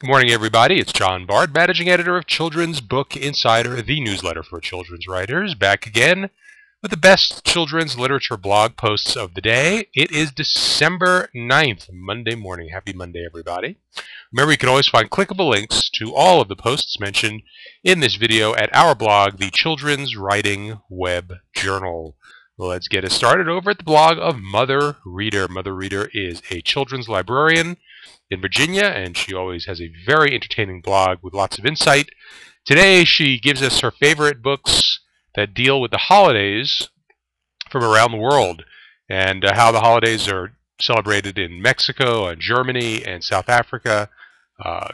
Good morning, everybody. It's John Bard, managing editor of Children's Book Insider, the newsletter for children's writers, back again with the best children's literature blog posts of the day. It is December 9th, Monday morning. Happy Monday, everybody. Remember, you can always find clickable links to all of the posts mentioned in this video at our blog, the Children's Writing Web Journal. Let's get us started over at the blog of Mother Reader. Mother Reader is a children's librarian in Virginia, and she always has a very entertaining blog with lots of insight. Today, she gives us her favorite books that deal with the holidays from around the world and how the holidays are celebrated in Mexico and Germany and South Africa.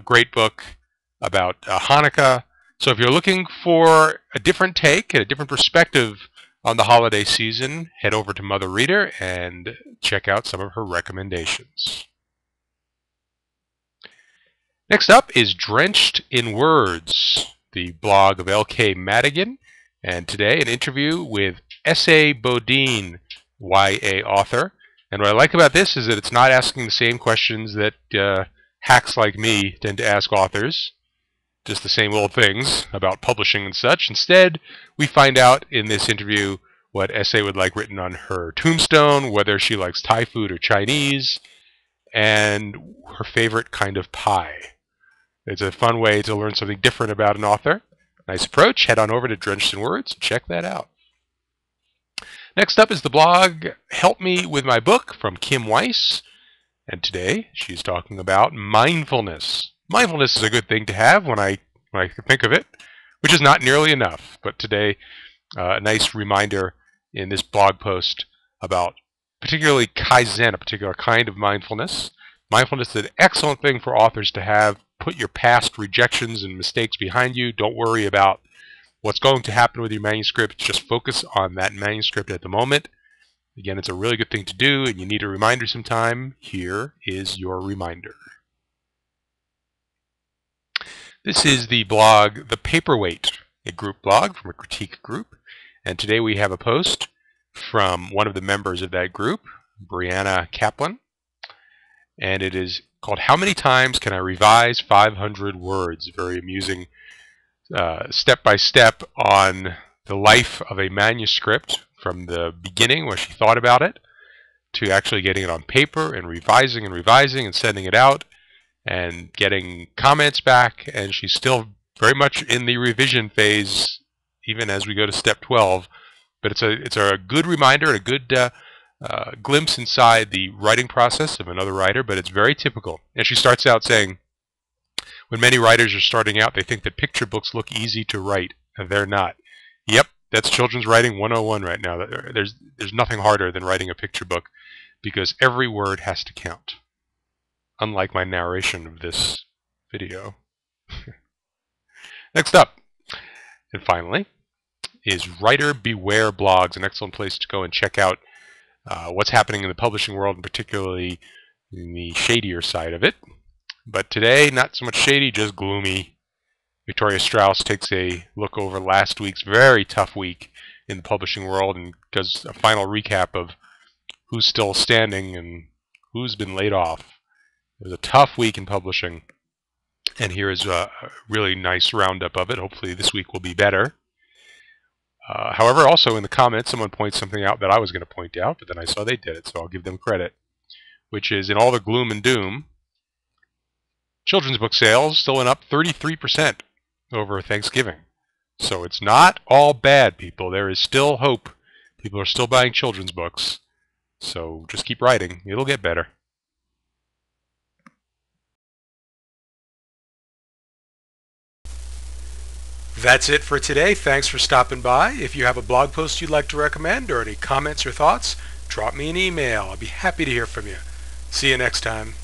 Great book about Hanukkah. So if you're looking for a different take and a different perspective on the holiday season, head over to Mother Reader and check out some of her recommendations. Next up is Drenched in Words, the blog of L.K. Madigan, and today an interview with S.A. Bodine, YA author. And what I like about this is that it's not asking the same questions that hacks like me tend to ask authors, just the same old things about publishing and such. Instead, we find out in this interview what S.A. would like written on her tombstone, whether she likes Thai food or Chinese, and her favorite kind of pie. It's a fun way to learn something different about an author. Nice approach. Head on over to Drenched in Words and check that out. Next up is the blog Help Me With My Book from Kim Weiss. And today she's talking about mindfulness. Mindfulness is a good thing to have when I think of it, which is not nearly enough. But today, a nice reminder in this blog post about particularly Kaizen, a particular kind of mindfulness. Mindfulness is an excellent thing for authors to have. Put your past rejections and mistakes behind you. Don't worry about what's going to happen with your manuscript. Just focus on that manuscript at the moment. Again, it's a really good thing to do, and you need a reminder sometime. Here is your reminder. This is the blog The Paperweight, a group blog from a critique group. And today we have a post from one of the members of that group, Brianna Kaplan. And it is called How Many Times Can I Revise 500 Words? Very amusing step-by-step on the life of a manuscript from the beginning where she thought about it to actually getting it on paper and revising and sending it out and getting comments back. And she's still very much in the revision phase even as we go to step 12. But it's a good reminder and a good glimpse inside the writing process of another writer, but it's very typical. And she starts out saying, when many writers are starting out, they think that picture books look easy to write, and they're not. Yep, that's children's writing 101 right now. There's nothing harder than writing a picture book because every word has to count, unlike my narration of this video. Next up, and finally, is Writer Beware Blogs, an excellent place to go and check out what's happening in the publishing world, and particularly in the shadier side of it. But today, not so much shady, just gloomy. Victoria Strauss takes a look over last week's very tough week in the publishing world and does a final recap of who's still standing and who's been laid off. It was a tough week in publishing, and here is a really nice roundup of it. Hopefully this week will be better. However, also in the comments, someone points something out that I was going to point out, but then I saw they did it, so I'll give them credit, which is in all the gloom and doom, children's book sales still went up 33% over Thanksgiving. So it's not all bad, people. There is still hope. People are still buying children's books. So just keep writing. It'll get better. That's it for today. Thanks for stopping by. If you have a blog post you'd like to recommend or any comments or thoughts, drop me an email. I'll be happy to hear from you. See you next time.